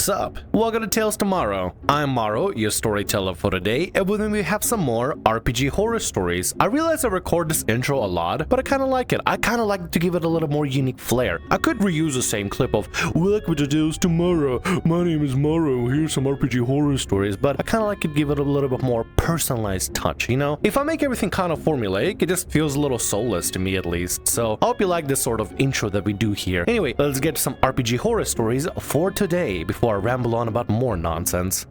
What's up? Welcome to Tales Tomorrow. I'm Morrow, your storyteller for today, and with me we have some more RPG horror stories. I realize I record this intro a lot, but I kind of like it. I kind of like to give it a little more unique flair. I could reuse the same clip of, welcome to Tales Tomorrow, my name is Morrow, here's some RPG horror stories, but I kind of like to give it a little bit more personalized touch, you know? If I make everything kind of formulaic, it just feels a little soulless to me at least. So I hope you like this sort of intro that we do here. Anyway, let's get to some RPG horror stories for today before I ramble on about more nonsense.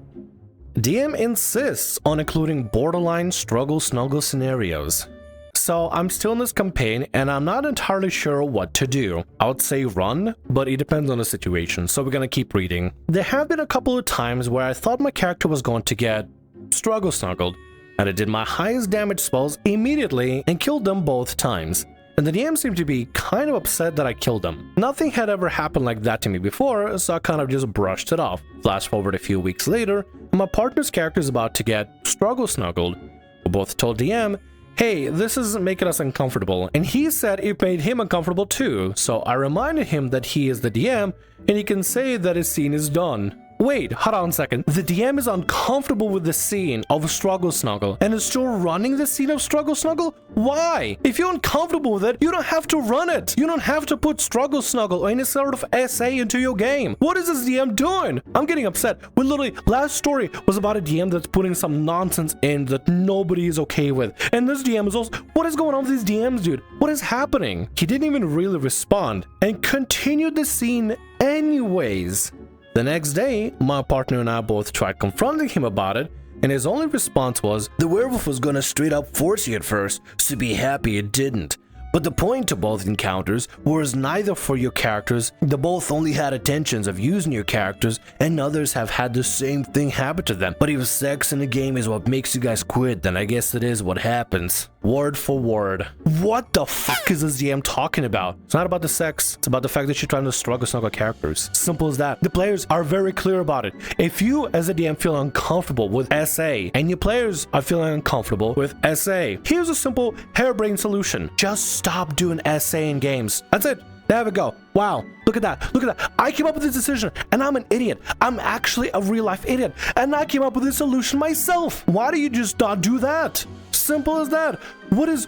DM insists on including borderline struggle-snuggle scenarios. So I'm still in this campaign and I'm not entirely sure what to do. I would say run, but it depends on the situation, so we're gonna keep reading. There have been a couple of times where I thought my character was going to get struggle-snuggled, and I did my highest damage spells immediately and killed them both times. And the DM seemed to be kind of upset that I killed them. Nothing had ever happened like that to me before, so I kind of just brushed it off. Flash forward a few weeks later, and my partner's character is about to get struggle-snuggled. We both told DM, hey, this is making us uncomfortable, and he said it made him uncomfortable too, so I reminded him that he is the DM, and he can say that his scene is done. Wait, hold on a second. The DM is uncomfortable with the scene of Struggle Snuggle and is still running the scene of Struggle Snuggle? Why? If you're uncomfortable with it, you don't have to run it. You don't have to put Struggle Snuggle or any sort of SA into your game. What is this DM doing? I'm getting upset. We literally, last story was about a DM that's putting some nonsense in that nobody is okay with. And this DM is also, what is going on with these DMs, dude? What is happening? He didn't even really respond and continued the scene anyways. The next day, my partner and I both tried confronting him about it, and his only response was, the werewolf was gonna straight up force you at first, so be happy it didn't. But the point to both encounters was neither for your characters, they both only had intentions of using your characters, and others have had the same thing happen to them. But if sex in the game is what makes you guys quit, then I guess it is what happens. Word for word. What the fuck is this DM talking about? It's not about the sex, it's about the fact that you're trying to struggle-snuggle characters. Simple as that. The players are very clear about it. If you as a DM feel uncomfortable with SA, and your players are feeling uncomfortable with SA, here's a simple harebrained solution. Just stop doing SA in games. That's it. There we go. Wow, look at that. Look at that. I came up with this decision and I'm an idiot. I'm actually a real life idiot. And I came up with this solution myself. Why do you just not do that? Simple as that. What is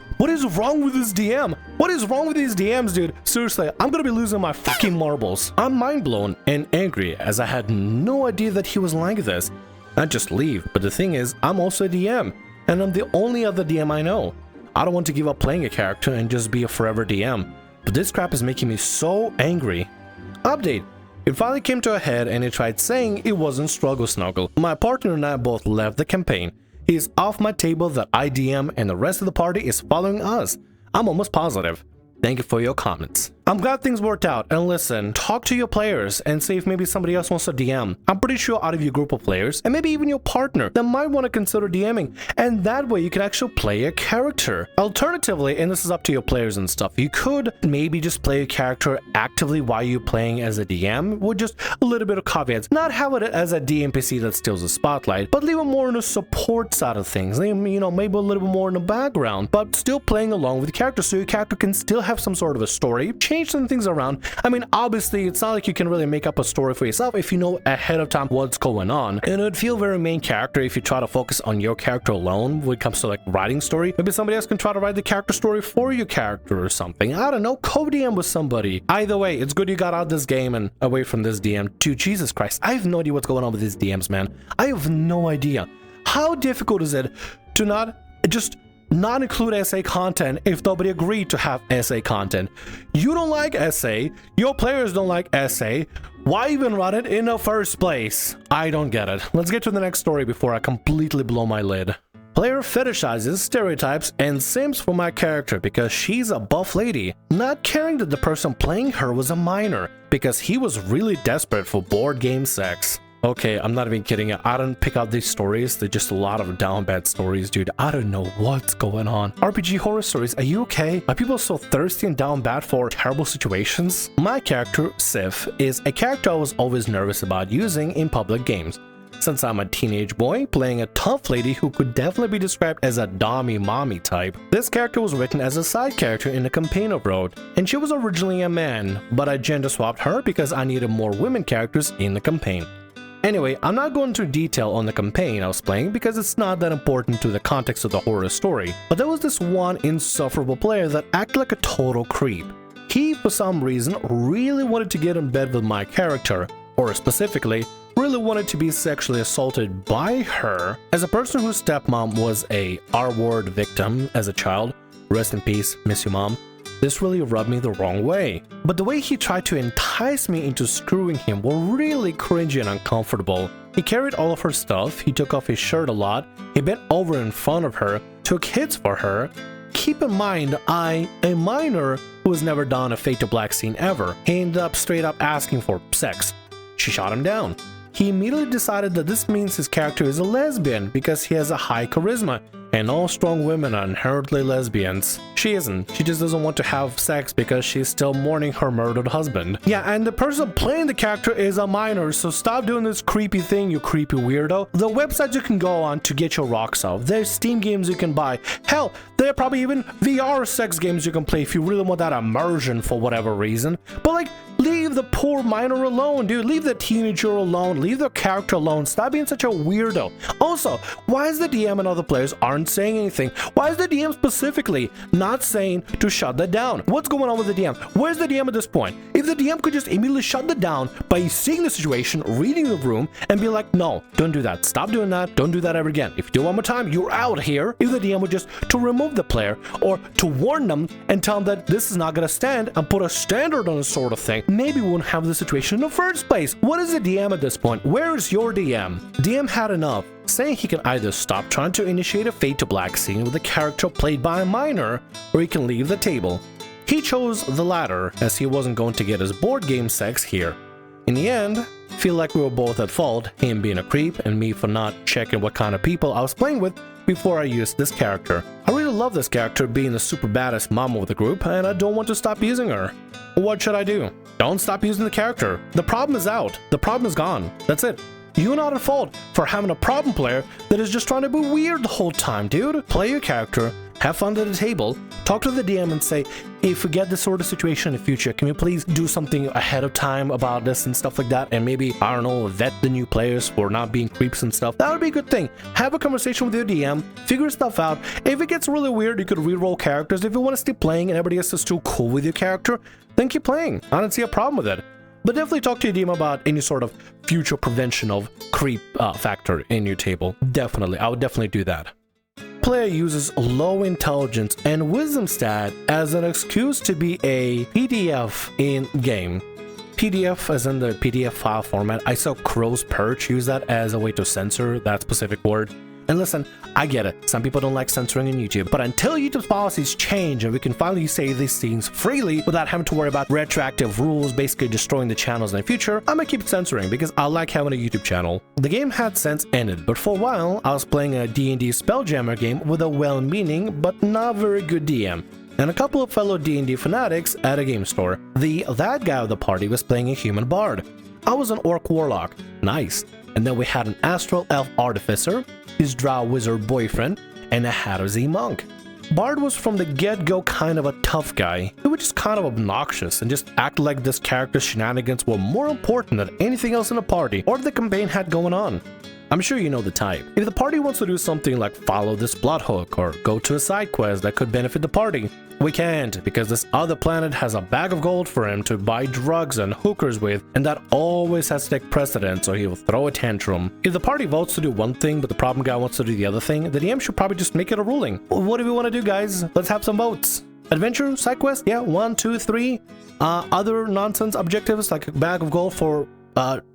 wrong with this DM? What is wrong with these DMs, dude? Seriously, I'm gonna be losing my fucking marbles. I'm mind blown and angry as I had no idea that he was like this. I'd just leave, but the thing is, I'm also a DM and I'm the only other DM I know. I don't want to give up playing a character and just be a forever DM. But this crap is making me so angry. Update. It finally came to a head and he tried saying it wasn't Struggle Snuggle. My partner and I both left the campaign. He is off my table that I DM and the rest of the party is following us. I'm almost positive. Thank you for your comments. I'm glad things worked out, and listen, talk to your players and see if maybe somebody else wants to DM. I'm pretty sure out of your group of players, and maybe even your partner, that might want to consider DMing, and that way you can actually play a character. Alternatively, and this is up to your players and stuff, you could maybe just play a character actively while you're playing as a DM, with just a little bit of caveats. Not have it as a DMPC that steals the spotlight, but leave it more in the support side of things, you know, maybe a little bit more in the background, but still playing along with the character, so your character can still have some sort of a story, change some things around. I mean, obviously, it's not like you can really make up a story for yourself if you know ahead of time what's going on. And it would feel very main character if you try to focus on your character alone when it comes to like writing story. Maybe somebody else can try to write the character story for your character or something. I don't know, co-DM with somebody. Either way, it's good you got out this game and away from this DM. Dude, Jesus Christ, I have no idea what's going on with these DMs, man. I have no idea. How difficult is it to not include SA content if nobody agreed to have SA content? You don't like SA, your players don't like SA, why even run it in the first place? I don't get it. Let's get to the next story before I completely blow my lid. Player fetishizes, stereotypes, and simps for my character because she's a buff lady, not caring that the person playing her was a minor because he was really desperate for board game sex. Okay, I'm not even kidding. I don't pick out these stories. They're just a lot of down bad stories, dude. I don't know what's going on. RPG horror stories, are you okay? Are people so thirsty and down bad for terrible situations? My character, Sif, is a character I was always nervous about using in public games. Since I'm a teenage boy playing a tough lady who could definitely be described as a dommy mommy type, this character was written as a side character in the campaign I wrote, and she was originally a man, but I gender swapped her because I needed more women characters in the campaign. Anyway, I'm not going into detail on the campaign I was playing because it's not that important to the context of the horror story, but there was this one insufferable player that acted like a total creep. He, for some reason, really wanted to get in bed with my character, or specifically, really wanted to be sexually assaulted by her. As a person whose stepmom was a R-word victim as a child, rest in peace, miss you mom, this really rubbed me the wrong way. But the way he tried to entice me into screwing him were really cringy and uncomfortable. He carried all of her stuff, he took off his shirt a lot, he bent over in front of her, took hits for her. Keep in mind, I, a minor who has never done a Fade to Black scene ever, he ended up straight up asking for sex. She shot him down. He immediately decided that this means his character is a lesbian because he has a high charisma, and all strong women are inherently lesbians. She isn't. She just doesn't want to have sex because she's still mourning her murdered husband. Yeah, and the person playing the character is a minor, so stop doing this creepy thing, you creepy weirdo. The websites you can go on to get your rocks off. There's Steam games you can buy. Hell, there are probably even VR sex games you can play if you really want that immersion for whatever reason. But like, leave the poor minor alone, dude. Leave the teenager alone. Leave the character alone. Stop being such a weirdo. Also, why is the DM and other players aren't saying anything? Why is the DM specifically not saying to shut that down? What's going on with the DM? Where's the DM at this point? If the DM could just immediately shut that down by seeing the situation, reading the room, and be like, no, don't do that. Stop doing that. Don't do that ever again. If you do it one more time, you're out here. If the DM would just to remove the player or to warn them and tell them that this is not going to stand and put a standard on this sort of thing, maybe we wouldn't have the situation in the first place. What is the DM at this point? Where is your DM? DM had enough, saying he can either stop trying to initiate a Fade to Black scene with a character played by a minor, or he can leave the table. He chose the latter, as he wasn't going to get his board game sex here. In the end, feel like we were both at fault, him being a creep and me for not checking what kind of people I was playing with before I used this character. I really love this character being the super badass mom of the group, and I don't want to stop using her. What should I do? Don't stop using the character. The problem is out. The problem is gone. That's it. You're not at fault for having a problem player that is just trying to be weird the whole time, dude. Play your character, have fun at the table, talk to the DM and say, if we get this sort of situation in the future, can you please do something ahead of time about this and stuff like that? And maybe, I don't know, vet the new players for not being creeps and stuff. That would be a good thing. Have a conversation with your DM, figure stuff out. If it gets really weird, you could reroll characters. If you want to stay playing and everybody else is still cool with your character, then keep playing. I don't see a problem with it. But definitely talk to your DM about any sort of future prevention of creep factor in your table. Definitely. I would definitely do that. Player uses low intelligence and wisdom stat as an excuse to be a PDF in game. PDF as in the PDF file format. I saw Crow's Perch use that as a way to censor that specific word. And listen, I get it. Some people don't like censoring on YouTube, but until YouTube's policies change and we can finally say these things freely without having to worry about retroactive rules basically destroying the channels in the future, I'm gonna keep censoring because I like having a YouTube channel. The game had since ended, but for a while I was playing a D&D Spelljammer game with a well-meaning but not very good DM and a couple of fellow D&D fanatics at a game store. That guy of the party was playing a human bard. I was an orc warlock. Nice. And then we had an astral elf artificer, his drow wizard boyfriend, and a Hatter-Z monk. Bard was from the get-go kind of a tough guy. He was just kind of obnoxious and just act like this character's shenanigans were more important than anything else in the party or the campaign had going on. I'm sure you know the type. If the party wants to do something like follow this plot hook or go to a side quest that could benefit the party, we can't because this other planet has a bag of gold for him to buy drugs and hookers with, and that always has to take precedence or he will throw a tantrum. If the party votes to do one thing but the problem guy wants to do the other thing, the DM should probably just make it a ruling. What do we want to do, guys? Let's have some votes. Adventure, side quest, yeah, 1, 2, 3. Other nonsense objectives like a bag of gold for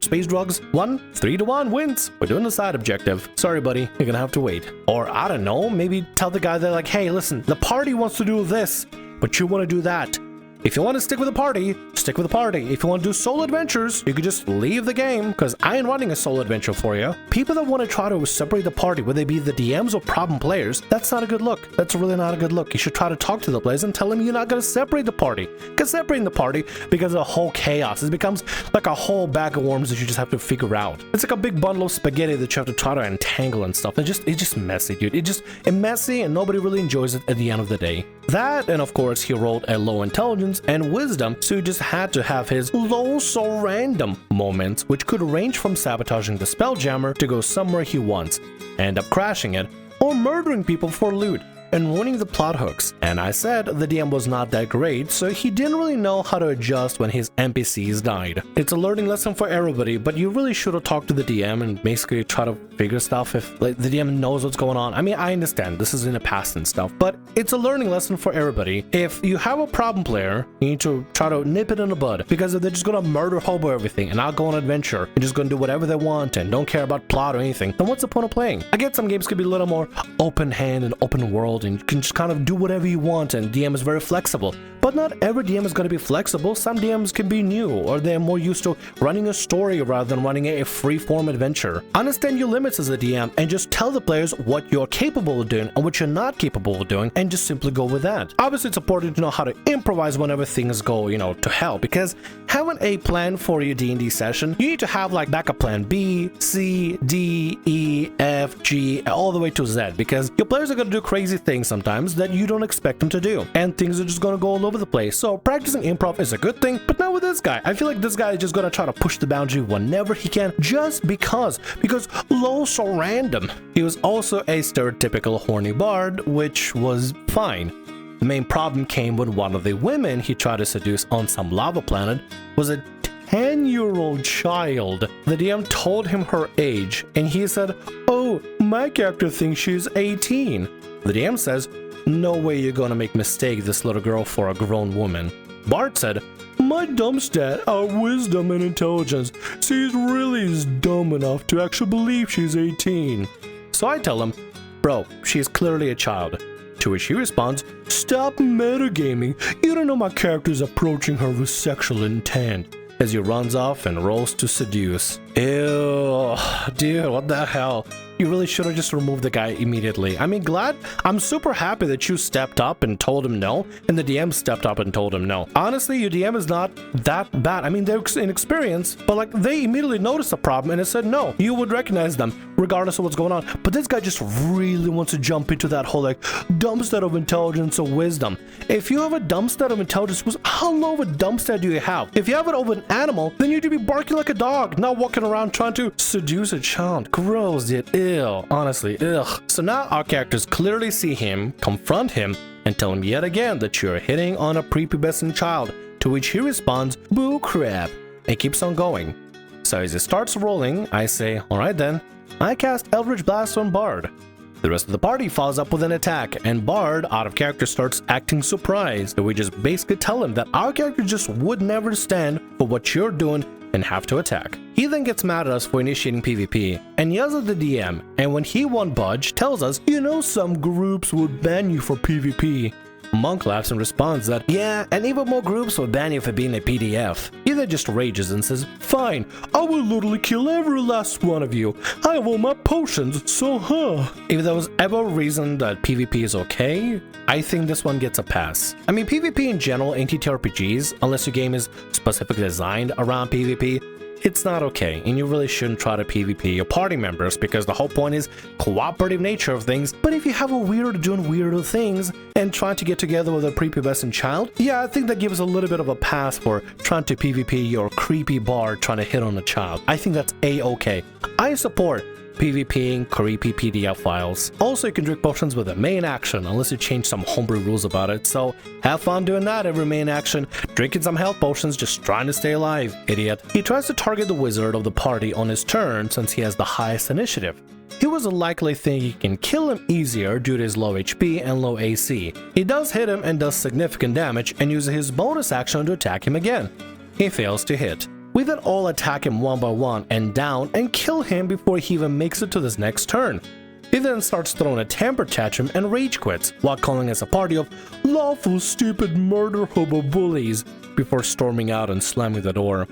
space drugs, 1, 3 to 1 wins. We're doing the side objective. Sorry, buddy, you're gonna have to wait. Or I don't know, maybe tell the guy that like, hey, listen, the party wants to do this, but you want to do that. If you want to stick with the party, stick with the party. If you want to do solo adventures, you could just leave the game, because I ain't running a solo adventure for you. People that want to try to separate the party, whether they be the DMs or problem players, that's not a good look. That's really not a good look. You should try to talk to the players and tell them you're not going to separate the party. Because separating the party becomes a whole chaos. It becomes like a whole bag of worms that you just have to figure out. It's like a big bundle of spaghetti that you have to try to untangle and stuff. It's just messy, dude. It's messy and nobody really enjoys it at the end of the day. That, and of course he rolled a low intelligence and wisdom, so he just had to have his low so random moments, which could range from sabotaging the spelljammer to go somewhere he wants, end up crashing it, or murdering people for loot, and ruining the plot hooks. And I said the DM was not that great, so he didn't really know how to adjust when his NPCs died. It's a learning lesson for everybody, but you really should have talked to the DM and basically try to figure stuff if like the DM knows what's going on. I mean, I understand this is in the past and stuff, but it's a learning lesson for everybody. If you have a problem player, you need to try to nip it in the bud, because if they're just gonna murder hobo everything and not go on an adventure and just gonna do whatever they want and don't care about plot or anything, then what's the point of playing? I get some games could be a little more open hand and open world, and you can just kind of do whatever you want, and DM is very flexible. But not every DM is going to be flexible. Some DMs can be new, or they're more used to running a story rather than running a free-form adventure. Understand your limits as a DM and just tell the players what you're capable of doing and what you're not capable of doing, and just simply go with that. Obviously, it's important to know how to improvise whenever things go, to hell, because having a plan for your D&D session, you need to have like backup plan B, C, D, E, F, G, all the way to Z, because your players are going to do crazy things sometimes that you don't expect them to do, and things are just going to go all over the place. So practicing improv is a good thing, but not with this guy. I feel like this guy is just going to try to push the boundary whenever he can, just because low so random. He was also a stereotypical horny bard, which was fine. The main problem came when one of the women he tried to seduce on some lava planet was a 10-year-old child. The DM told him her age, and he said, "Oh, my character thinks she's 18. The DM says, "No way you're gonna mistake this little girl for a grown woman." Bart said, "My dumb stat are wisdom and intelligence. She's really dumb enough to actually believe she's 18. So I tell him, "Bro, she's clearly a child." To which he responds, "Stop metagaming. You don't know my character's approaching her with sexual intent," as he runs off and rolls to seduce. Ew, dude, what the hell? You really should have just removed the guy immediately. I mean, I'm super happy that you stepped up and told him no, and the DM stepped up and told him no. Honestly, your DM is not that bad. I mean, they're inexperienced, but like they immediately noticed the problem and it said no. You would recognize them regardless of what's going on. But this guy just really wants to jump into that whole like dumb stat of intelligence or wisdom. If you have a dumb stat of intelligence, how low of a dumb stat do you have? If you have it over an animal, then you need to be barking like a dog, not walking around trying to seduce a child. Gross, dude. Ew, honestly, ugh. So now our characters clearly see him, confront him, and tell him yet again that you're hitting on a prepubescent child, to which he responds, "Boo crap," and keeps on going. So as he starts rolling, I say, "Alright then." I cast Eldritch Blast on Bard. The rest of the party follows up with an attack, and Bard, out of character, starts acting surprised. So we just basically tell him that our character just would never stand for what you're doing and have to attack. He then gets mad at us for initiating PvP and yells at the DM, and when he won't budge, tells us, "Some groups would ban you for PvP." Monk laughs and responds that, "Yeah, and even more groups would ban you for being a PDF." He then just rages and says, "Fine, I will literally kill every last one of you. I have all my potions, so If there was ever a reason that PvP is okay, I think this one gets a pass. I mean, PvP in general in TTRPGs, unless your game is specifically designed around PvP, it's not okay, and you really shouldn't try to PvP your party members, because the whole point is cooperative nature of things. But if you have a weirdo doing weirdo things and trying to get together with a prepubescent child, yeah, I think that gives a little bit of a pass for trying to PvP your creepy bard trying to hit on a child. I think that's a-okay. I support PvPing creepy PDF files. Also, you can drink potions with a main action, unless you change some homebrew rules about it, so have fun doing that every main action, drinking some health potions, just trying to stay alive, idiot. He tries to target the wizard of the party on his turn since he has the highest initiative. He was likely thinking he can kill him easier due to his low HP and low AC. He does hit him and does significant damage and uses his bonus action to attack him again. He fails to hit. We then all attack him one by one and down and kill him before he even makes it to this next turn. He then starts throwing a temper tantrum and rage quits, while calling us a party of lawful stupid murder hobo bullies before storming out and slamming the door.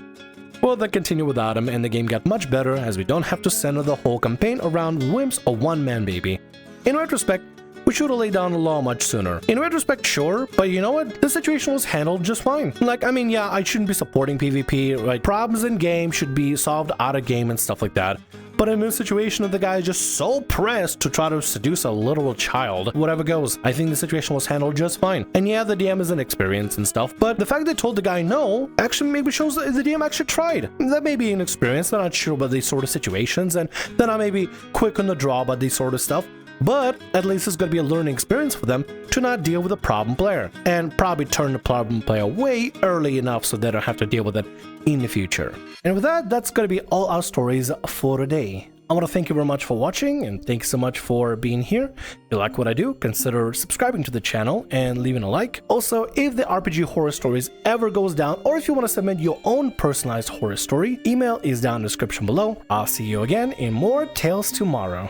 We'll then continue without him, and the game got much better as we don't have to center the whole campaign around whims of one man baby. In retrospect, we should have laid down the law much sooner. In retrospect, sure, but you know what? The situation was handled just fine. Like, I mean, yeah, I shouldn't be supporting PvP, right? Problems in game should be solved out of game and stuff like that. But in this situation, the guy is just so pressed to try to seduce a literal child, whatever goes. I think the situation was handled just fine. And yeah, the DM is inexperienced and stuff, but the fact they told the guy no actually maybe shows that the DM actually tried. That may be inexperienced, they're not sure about these sort of situations, and they're not maybe quick on the draw about these sort of stuff. But at least it's going to be a learning experience for them to not deal with a problem player, and probably turn the problem player away early enough so they don't have to deal with it in the future. And with that, that's going to be all our stories for today. I want to thank you very much for watching, and thanks so much for being here. If you like what I do, consider subscribing to the channel and leaving a like. Also, if the RPG Horror Stories ever goes down, or if you want to submit your own personalized horror story, email is down in the description below. I'll see you again in more Tales Tomorrow.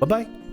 Bye-bye.